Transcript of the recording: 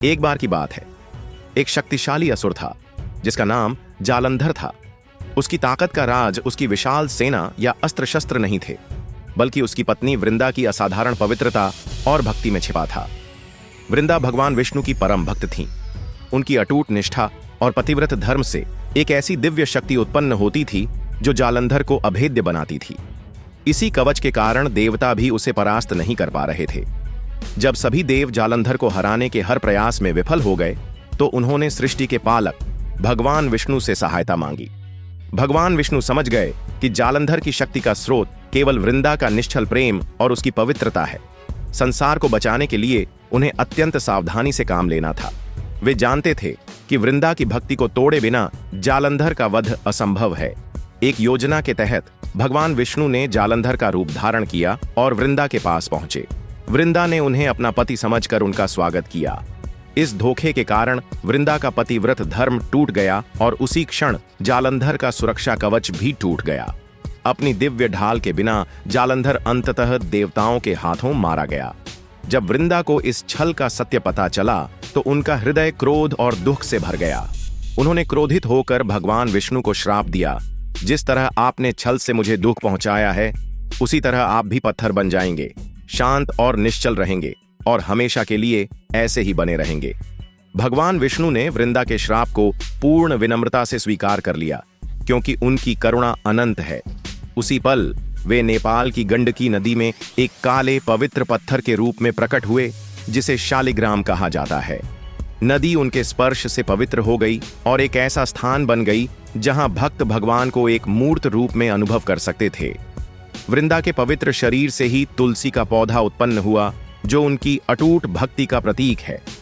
एक बार की बात है, एक शक्तिशाली असुर था जिसका नाम जालंधर था। उसकी ताकत का राज उसकी विशाल सेना या अस्त्र शस्त्र नहीं थे, बल्कि उसकी पत्नी वृंदा की असाधारण पवित्रता और भक्ति में छिपा था। वृंदा भगवान विष्णु की परम भक्त थीं। उनकी अटूट निष्ठा और पतिव्रत धर्म से एक ऐसी दिव्य शक्ति उत्पन्न होती थी जो जालंधर को अभेद्य बनाती थी। इसी कवच के कारण देवता भी उसे परास्त नहीं कर पा रहे थे। जब सभी देव जालंधर को हराने के हर प्रयास में विफल हो गए तो उन्होंने सृष्टि के पालक भगवान विष्णु से सहायता मांगी। भगवान विष्णु समझ गए कि जालंधर की शक्ति का स्रोत केवल वृंदा का निश्चल प्रेम और उसकी पवित्रता है। संसार को बचाने के लिए उन्हें अत्यंत सावधानी से काम लेना था। वे जानते थे कि वृंदा की भक्ति को तोड़े बिना जालंधर का वध असंभव है। एक योजना के तहत भगवान विष्णु ने जालंधर का रूप धारण किया और वृंदा के पास पहुंचे। वृंदा ने उन्हें अपना पति समझकर उनका स्वागत किया। इस धोखे के कारण वृंदा का पतिव्रत धर्म टूट गया और उसी क्षण जालंधर का सुरक्षा कवच भी टूट गया। अपनी दिव्य ढाल के बिना जालंधर अंततः देवताओं के हाथों मारा गया। जब वृंदा को इस छल का सत्य पता चला तो उनका हृदय क्रोध और दुख से भर गया। उन्होंने क्रोधित होकर भगवान विष्णु को श्राप दिया, जिस तरह आपने छल से मुझे दुख पहुंचाया है, उसी तरह आप भी पत्थर बन जाएंगे, शांत और निश्चल रहेंगे और हमेशा के लिए ऐसे ही बने रहेंगे। भगवान विष्णु ने वृंदा के श्राप को पूर्ण विनम्रता से स्वीकार कर लिया, क्योंकि उनकी करुणा अनंत है। उसी पल वे नेपाल की गंडकी नदी में एक काले पवित्र पत्थर के रूप में प्रकट हुए, जिसे शालिग्राम कहा जाता है। नदी उनके स्पर्श से पवित्र हो गई और एक ऐसा स्थान बन गई जहां भक्त भगवान को एक मूर्त रूप में अनुभव कर सकते थे। वृंदा के पवित्र शरीर से ही तुलसी का पौधा उत्पन्न हुआ, जो उनकी अटूट भक्ति का प्रतीक है।